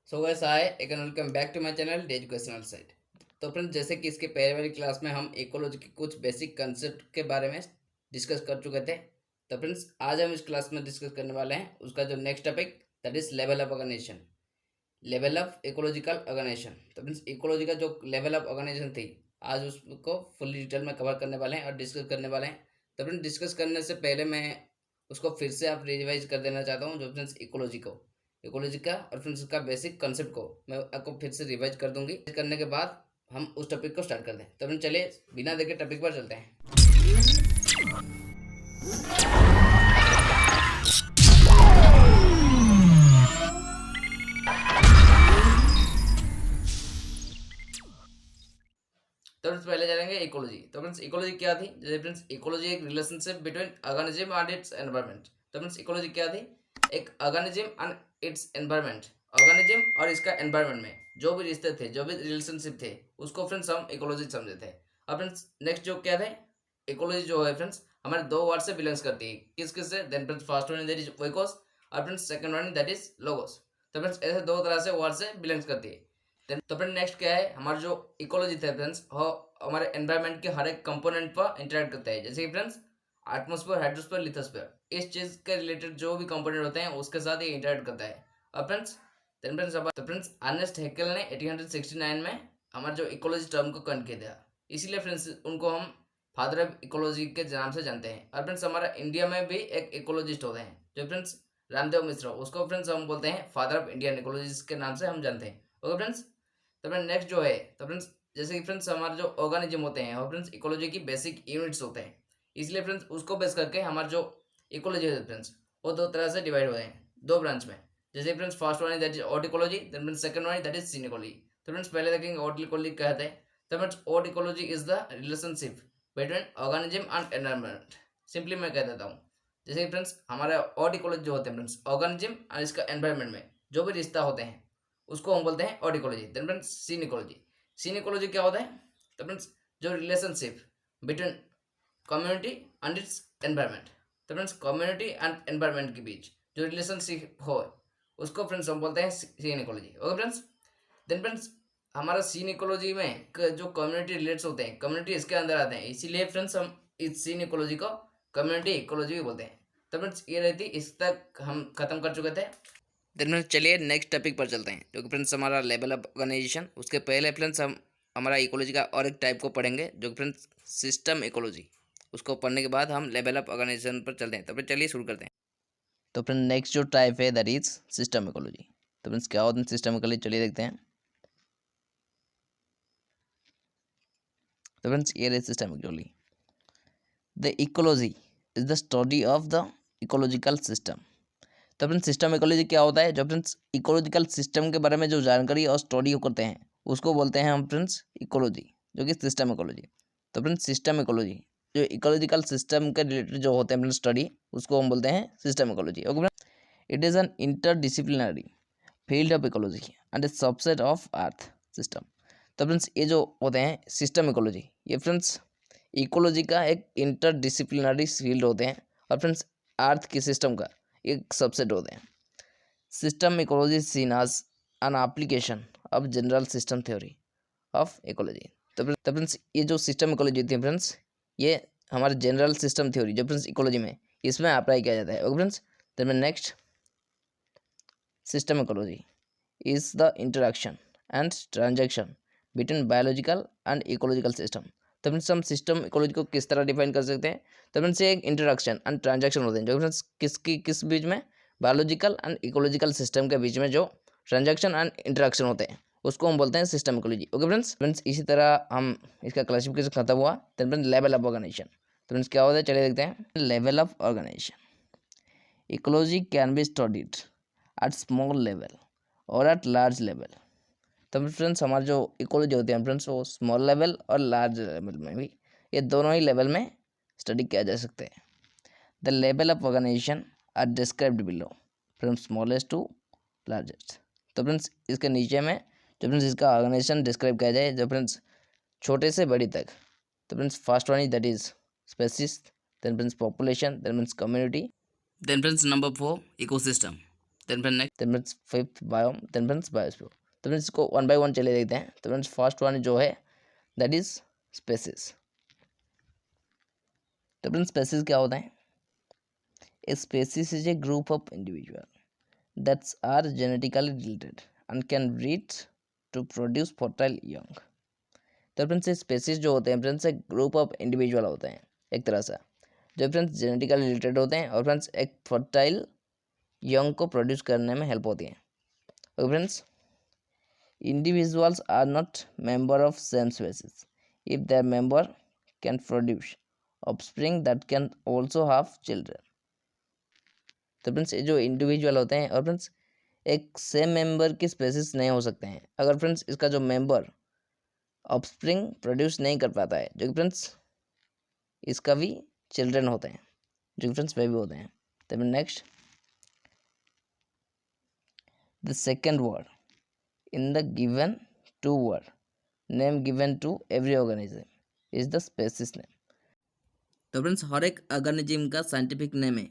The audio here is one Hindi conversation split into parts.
So guys hi again welcome back to my channel the educational site. तो फ्रेंड्स, जैसे कि इसके पहले वाली क्लास में हम इकोलॉजी के कुछ बेसिक कंसेप्ट के बारे में डिस्कस कर चुके थे। तो फ्रेंड्स, आज हम इस क्लास में डिस्कस करने वाले हैं उसका जो next topic, that is level of organisation, level of ecological organisation. तो फ्रेंड्स, इकोलॉजी का जो लेवल ऑफ ऑर्गेनाइजेशन थी, आज उसको फुल डिटेल में कवर करने वाले हैं और डिस्कस करने वाले हैं। तो फ्रेंड्स, डिस्कस करने से पहले मैं उसको फिर से आप रिवाइज कर देना चाहता हूँ। जो फ्रेंड्स इकोलॉजी का और फ्रेंड्स उसका बेसिक कंसेप्ट को मैं आपको फिर से रिवाइज कर दूंगी। करने के बाद हम उस टॉपिक को स्टार्ट कर दें। तो फ्रेंड्स, चलिए बिना देखे टॉपिक पर चलते हैं। तो फ्रेंड्स, पहले जानेंगे इकोलॉजी। तो फ्रेंड्स, इकोलॉजी क्या थी? जैसे फ्रेंड्स, इकोलॉजी एक relationship between organism and it's environment. तो फ्रेंड्स, इकोलॉजी क्या थी? एक organism and it's environment, organism और इसका एनवायरनमेंट में जो भी रिश्ते थे, जो भी रिलेशनशिप थे, उसको फ्रेंड्स हम इकोलॉजी समझे थे। और फ्रेंड्स, नेक्स्ट जो क्या थे, इकोलॉजी जो है फ्रेंड्स हमारे दो वर्ड से बिलोंग्स करती है। किस किस से? Then friends, first one that is oikos और friends second one that is logos. तो फ्रेंड्स, ऐसे दो तरह से वर्ड से बिलोंग्स करती है। तो फ्रेंड, नेक्स्ट क्या है, हमारा जो इकोलॉजी थे फ्रेंड्स, वो हमारे एनवायरनमेंट के हर एक कंपोनेंट पर इंटरेक्ट करता है। जैसे कि फ्रेंड्स, एटमॉस्फेयर, हाइड्रोस्फेयर, लिथोस्फेयर, इस चीज के रिलेटेड जो भी कंपोनेंट होते हैं उसके साथ ये इंटरेक्ट करता है। और फ्रेंड्स, तो फ्रेंड्स अर्नेस्ट हैकेल ने 1869 में हमारे जो इकोलॉजी टर्म को कॉइन किया था। इसीलिए फ्रेंड्स उनको हम फादर ऑफ इकोलॉजी के नाम से जानते हैं। और फ्रेंड्स, हमारा इंडिया में भी एक इकोलॉजिस्ट होते हैं जो फ्रेंड्स रामदेव मिश्रा, उसको फ्रेंड्स हम बोलते हैं फादर ऑफ इंडियन इकोलॉजिस्ट के नाम से हम जानते हैं। Okay friends. तो फ्रेंड्स, नेक्स्ट जो है, तो फ्रेंड्स जैसे कि फ्रेंड्स हमारे जो ऑर्गेनिज्म होते हैं वो फ्रेंड्स इकोलॉजी की बेसिक यूनिट्स होते हैं। इसलिए फ्रेंड्स उसको बेस करके हमारे जो इकोलॉजी है फ्रेंड्स, वो दो तरह से डिवाइड हुए हैं, दो ब्रांच में। जैसे friends, first one that is autecology, then friends second one that is synecology. तो फ्रेंड्स, पहले देखेंगे ऑर्टिकोलॉजी क्या है। तो friends, autecology is the relationship between organism and environment. Simply मैं कह देता हूँ, जैसे कि फ्रेंड्स हमारा ऑर्टिकोलॉजी जो होते हैं फ्रेंड्स, ऑर्गेनिज्म और इसका एनवायरनमेंट में जो भी रिश्ता होते हैं उसको हम बोलते हैं ऑर्टिकोलॉजी। Then friends, सिनिकोलॉजी। सिनिकोलॉजी क्या होता है? तो फ्रेंड्स, जो relationship between community and it's environment. तो फ्रेंड्स, कम्युनिटी एंड एनवायरनमेंट के बीच जो रिलेशनशिप हो उसको फ्रेंड्स हम बोलते हैं synecology. Okay friends. Then friends, हमारा सीन इकोलॉजी में जो कम्युनिटी रिलेट्स होते हैं, कम्युनिटी इसके अंदर आते हैं, इसीलिए फ्रेंड्स हम इस सीन इकोलॉजी को कम्युनिटी इकोलॉजी भी बोलते हैं। तो फ्रेंड्स, ये रहती, इस तक हम खत्म कर चुके थे। देन फ्रेंड्स, चलिए नेक्स्ट टॉपिक पर चलते हैं, जो कि फ्रेंड्स हमारा लेवल ऑफ ऑर्गेनाइजेशन। उसके पहले फ्रेंड्स हम हमारा इकोलॉजी का और एक टाइप को पढ़ेंगे, जो कि फ्रेंड्स सिस्टम इकोलॉजी। उसको पढ़ने के बाद हम लेवल ऑफ ऑर्गेनाइजेशन पर चलते हैं। तो फिर चलिए शुरू करते हैं। तो फ्रेंड, नेक्स्ट जो टाइप है दैट इज सिस्टम इकोलॉजी। तो फ्रेंड्स, क्या होता है सिस्टम इकोलॉजी, चलिए देखते हैं। तो फ्रेंड्स, ये system ecology, the ecology is the study of the ecological system. तो फ्रेंड्स, सिस्टम इकोलॉजी क्या होता है? जो फ्रेंड्स इकोलॉजिकल सिस्टम के बारे में जो जानकारी और स्टडी करते हैं उसको बोलते हैं हम फ्रेंड्स इकोलॉजी, जो कि सिस्टम इकोलॉजी। तो फ्रेंड्स, सिस्टम इकोलॉजी जो इकोलॉजिकल सिस्टम के रिलेटेड जो होते हैं फ्रेंड्स स्टडी, उसको हम बोलते हैं system ecology. Okay friends, it is an interdisciplinary field of ecology and A subset of earth system. तो फ्रेंड्स, ये जो होते हैं सिस्टम इकोलॉजी, ये फ्रेंड्स इकोलॉजी का एक इंटरडिसिप्लिनरी फील्ड होते हैं और फ्रेंड्स अर्थ के सिस्टम का एक सबसेट होते हैं। System ecology seen as an application of general system theory of ecology. तो फ्रेंड्स, ये जो सिस्टम इकोलॉजी होती है फ्रेंड्स, ये हमारे जनरल सिस्टम थ्योरी जो फ्रेंड्स इकोलॉजी में इसमें अप्लाई किया जाता है। Okay friends. Then next, system ecology is the interaction and transaction between biological and ecological system. तो फ्रेंड्स, हम सिस्टम इकोलॉजी को किस तरह डिफाइन कर सकते हैं? तो फ्रेंड्स, ये एक इंटरेक्शन एंड ट्रांजैक्शन होते हैं जो फ्रेंड्स किस बीच में, बायोलॉजिकल एंड इकोलॉजिकल सिस्टम के बीच में जो ट्रांजैक्शन एंड इंटरेक्शन होते हैं उसको हम बोलते हैं सिस्टम इकोलॉजी। ओके फ्रेंड्स, इसी तरह हम इसका क्लासिफिकेशन खत्म हुआ। तो फ्रेंड्स, लेवल ऑफ ऑर्गेनाइजेशन। तो फ्रेंड्स, क्या होता है, चलिए देखते हैं। Level of organisation, ecology can be studied at small level और एट लार्ज लेवल। तो फ्रेंड्स, हमारे जो इकोलॉजी होती है फ्रेंड्स, वो स्मॉल लेवल और लार्ज लेवल में भी, ये दोनों ही लेवल में स्टडी किया जा सकते हैं। The level of organisation are described below from smallest to largest. तो फ्रेंड्स, इसके नीचे में जो फ्रेंड्स इसका ऑर्गेनाइजेशन डिस्क्राइब किया जाए, जो फ्रेंड्स छोटे से बड़ी तक। तो friends, first one is that is species, then friends population, then friends community, then friends number 4 ecosystem, then friends fifth biome, then friends biosphere. तो फ्रेंड्स इसको वन बाय वन चले देखते हैं। तो फ्रेंड्स फर्स्ट वन जो है दैट इज स्पेसिस। तो फ्रेंड्स स्पेसिस क्या होता है? A species is a group of individual that's are genetically related and can breed to produce fertile young. तो फ्रेंड्स स्पेसिस जो होते हैं फ्रेंड्स एक ग्रुप ऑफ इंडिविजुअल होते हैं एक तरह से, जो फ्रेंड्स जेनेटिकली रिलेटेड होते हैं और फ्रेंड्स एक फर्टाइल यंग को प्रोड्यूस करने में हेल्प होती है। Okay friends, individuals are not member of same species if their member can produce offspring that can also have children। तो फ्रेंड्स ये जो इंडिविजुअल होते हैं और फ्रेंड्स एक सेम मेंबर की स्पेसिस नहीं हो सकते हैं अगर फ्रेंड्स इसका जो मेंबर ऑफस्प्रिंग प्रोड्यूस नहीं कर पाता है, जो कि फ्रेंड्स इसका भी चिल्ड्रन होते हैं, जो कि फ्रेंड्स बेबी होते हैं। तो next the second word in the given two word name given to every organism is the species name। तो फ्रेंड्स हर एक ऑर्गेनिज्म का साइंटिफिक नेम है,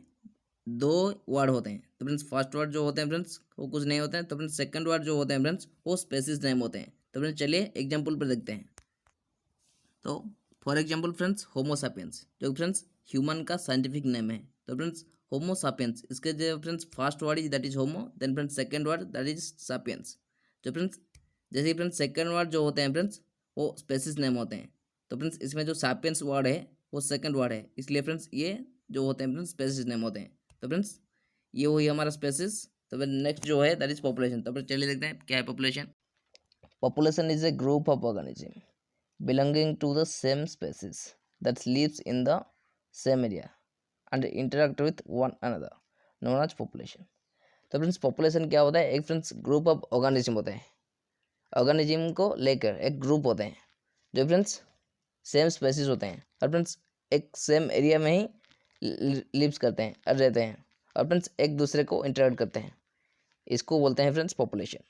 दो वर्ड होते हैं। तो फ्रेंड्स फर्स्ट वर्ड जो होते हैं फ्रेंड्स वो कुछ नहीं होते हैं। तो फ्रेंड्स सेकंड वर्ड जो होते हैं फ्रेंड्स वो स्पेसिस नेम होते हैं। तो फ्रेंड्स चलिए एग्जांपल पर देखते हैं। तो for example friends Homo sapiens, जो फ्रेंड्स ह्यूमन का साइंटिफिक नेम है। तो फ्रेंड्स होमो सापियंस, इसके जो friends first word is that is Homo, then friends second word that is sapiens. जो फ्रेंड्स जैसे कि फ्रेंड्स सेकंड वर्ड जो होते हैं फ्रेंड्स वो स्पेसिस नेम होते हैं। तो फ्रेंड्स इसमें जो सापियंस वर्ड है वो सेकंड वर्ड है, इसलिए फ्रेंड्स ये जो होते हैं फ्रेंड्स स्पेसिस नेम होते हैं। तो फ्रेंड्स ये हुई हमारा स्पेसिस। तो फिर नेक्स्ट जो है दैट इज पॉपुलेशन। तो फिर चलिए देखते हैं क्या है population. Population is a group of organism belonging to the same species that lives in the same area and interact with one another known as population। तो फ्रेंड्स पॉपुलेशन क्या होता है? एक फ्रेंड्स ग्रुप ऑफ ऑर्गेनिज्म होते हैं, ऑर्गेनिज्म को लेकर एक ग्रुप होते हैं जो फ्रेंड्स सेम स्पेसीज होते हैं और फ्रेंड्स एक सेम एरिया में ही लिव्स करते हैं और रहते हैं और फ्रेंड्स एक दूसरे को इंटरेक्ट करते हैं। इसको बोलते हैं फ्रेंड्स पॉपुलेशन।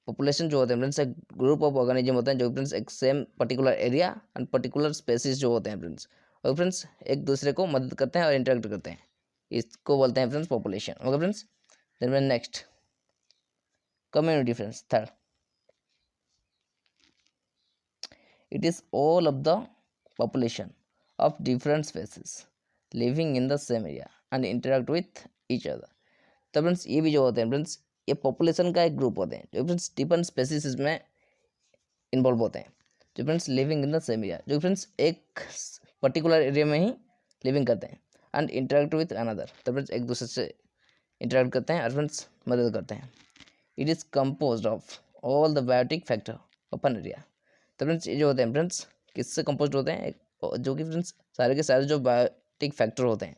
पॉपुलेशन जो होते हैं फ्रेंड्स एक ग्रुप ऑफ ऑर्गेनिज्म होते हैं जो फ्रेंड्स एक same particular area and particular species जो होते हैं फ्रेंड्स, और फ्रेंड्स एक दूसरे को मदद करते हैं और इंटरेक्ट करते हैं। इसको बोलते हैं friends population. Okay friends, then next community friends third. It is all of the population of different species living in the same area and interact with each other। तो फ्रेंड्स ये भी जो होते हैं फ्रेंड्स ये पॉपुलेशन का एक ग्रुप होते हैं जो फ्रेंड्स डिफरेंट स्पेसीज में इन्वॉल्व होते हैं, जो friends living in the same area, जो फ्रेंड्स एक पर्टिकुलर एरिया में ही लिविंग करते हैं एंड इंटरेक्ट विथ अनदर। तो फ्रेंड्स एक दूसरे से इंटरेक्ट करते हैं और फ्रेंड्स मदद करते हैं। It is compose of all the biotic factor of an area. तो फ्रेंड्स ये जो होते हैं फ्रेंड्स किससे कंपोज होते हैं? जो कि फ्रेंड्स सारे के सारे जो बायोटिक फैक्टर होते हैं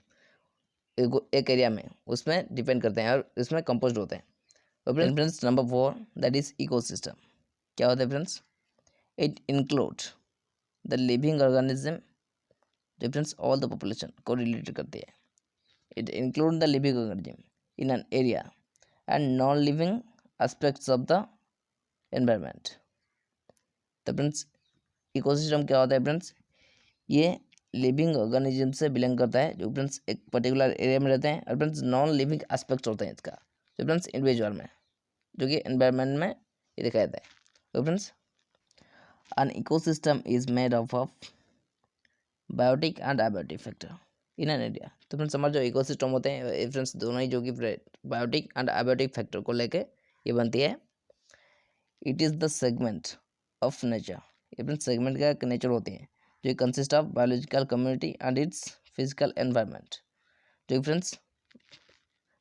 एक एरिया में उसमें डिपेंड करते हैं और इसमें कंपोज होते हैं। तो friends number 4 that is ecosystem. क्या होता है friends? It include the living organism, जो फ्रेंड्स ऑल द पॉपुलेशन को रिलेटेड करती है। It include the living organism in an area and non living aspects of the environment. तो फ्रेंड्स इकोसिस्टम क्या होता है फ्रेंड्स? ये लिविंग ऑर्गेनिज्म से बिलोंग करता है जो फ्रेंड्स एक पर्टिकुलर एरिया में रहते हैं और फ्रेंड्स नॉन लिविंग एस्पेक्ट्स होते हैं इसका, जो फ्रेंड्स इंडिविजुअल में, जो कि एनवायरनमेंट में ये दिखाया जाता है। तो friends an ecosystem is made of biotic and abiotic factor in an area. तो फ्रेंड्स हमारे जो इकोसिस्टम होते हैं फ्रेंड्स दोनों ही जो कि बायोटिक एंड एबायोटिक फैक्टर को लेके ये बनती है। It is the segment of nature, ये फ्रेंड्स सेगमेंट का एक नेचर होती है जो consist of biological community and its physical environment, जो फ्रेंड्स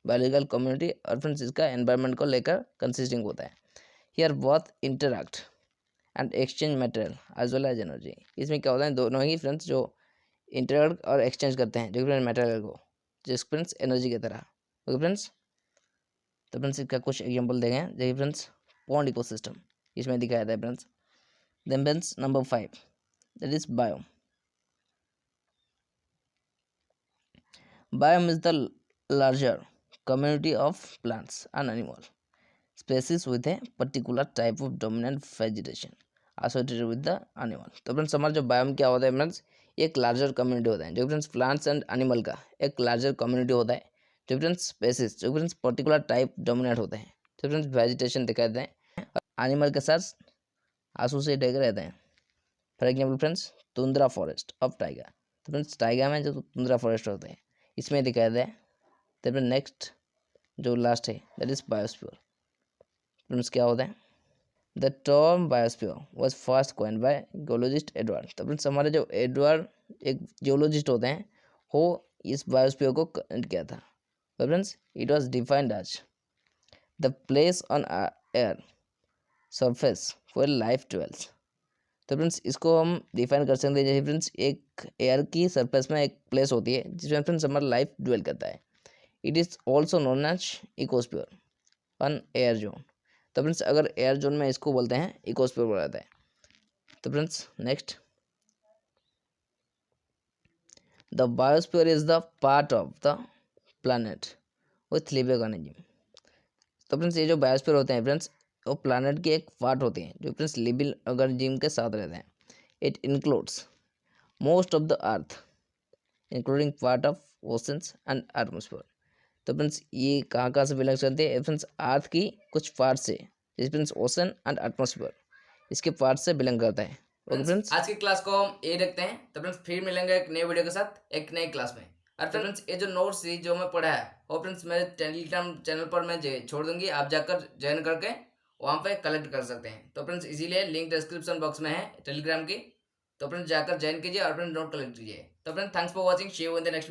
बायोलॉजिकल कम्युनिटी और फ्रेंड्स इसका एनवायरनमेंट को लेकर कंसिस्टिंग होता है। Here both interact and exchange material as well as energy. इसमें क्या होता है? दोनों ही फ्रेंड्स जो इंटरैक्ट और एक्सचेंज करते हैं जो फ्रेंड्स मटेरियल को, जिस फ्रेंड्स एनर्जी की तरह। ओके फ्रेंड्स, तो फ्रेंड्स इसका कुछ एग्जाम्पल देंगे जैसे फ्रेंड्स पॉन्ड इकोसिस्टम इसमें दिखाया था friends. Then friends number 5 that is biome। Biome is the larger community of plants and animal species with a particular type of dominant vegetation associated with the animal। तो फ्रेंड्स हमारा जो बायोम क्या होता है फ्रेंड्स? एक लार्जर कम्युनिटी होता है जो फ्रेंड्स प्लांट्स एंड एनिमल का एक लार्जर कम्युनिटी होता है जो फ्रेंड्स स्पेसिस जो फ्रेंड्स पर्टिकुलर टाइप डोमिनेट होते हैं, जो फ्रेंड्स वेजिटेशन दिखाते हैं, एनिमल के साथ एसोसिएटेड रहते हैं। For example friends tundra forest of tiger, तो फ्रेंड्स टाइगर में जो तुंद्रा फॉरेस्ट होते हैं इसमें दिखाया जाए। तो फिर नेक्स्ट जो लास्ट है दैट इज बायोस्फीयर। फ्रेंड्स क्या होता है, the term biosphere was first coined bye geologist Edward. तो फ्रेंड्स हमारे जो एडवर्ड एक जियोलॉजिस्ट होते हैं वो इस बायोस्फीयर को कॉइन्ड किया था। तो friends it was defined as the place on air surface where life dwells। तो फ्रेंड्स इसको हम डिफाइन कर सकते हैं जैसे फ्रेंड्स एक एयर की सरफेस में एक प्लेस होती है जिसमें फ्रेंड्स हमारा लाइफ ड्वेल करता है। It is also known as ecosphere on air zone. तो फ्रेंड्स अगर एयर जोन में इसको बोलते हैं इकोस्फीयर बोला जाता है। तो friends next the biosphere is the part of the planet with living organism. तो फ्रेंड्स ये जो बायोस्फीयर होते हैं फ्रेंड्स वो प्लानट की एक पार्ट होती हैं जो फ्रेंड्स लिविंग ऑर्गेनिज्म के साथ रहते हैं। It includes most of the earth including part of oceans and atmosphere. तो फ्रेंड्स ये कहाँ से बिलोंग करते हैं फ्रेंड्स अर्थ की कुछ पार्ट से, जैसे फ्रेंड्स ओशन एंड एटमोसफेयर इसके पार्ट से बिलोंग करता है। ओके फ्रेंड्स आज की क्लास को हम ये रखते हैं। तो फ्रेंड्स फिर मिलेंगे एक नए वीडियो के साथ एक नई क्लास में। और फ्रेंड्स ये जो नोट्स थी जो मैं पढ़ा है वो फ्रेंड्स मेरे टेलीग्राम चैनल पर मैं छोड़ दूंगी, आप जाकर ज्वाइन करके वहाँ पे कलेक्ट कर सकते हैं। तो फ्रेंड्स इसीलिए लिंक डिस्क्रिप्शन बॉक्स में है टेलीग्राम की, तो फ्रेंड्स जाकर ज्वाइन कीजिए और फ्रेंड्स नोट कलेक्ट कीजिए। तो friends thanks for watching, see you in the next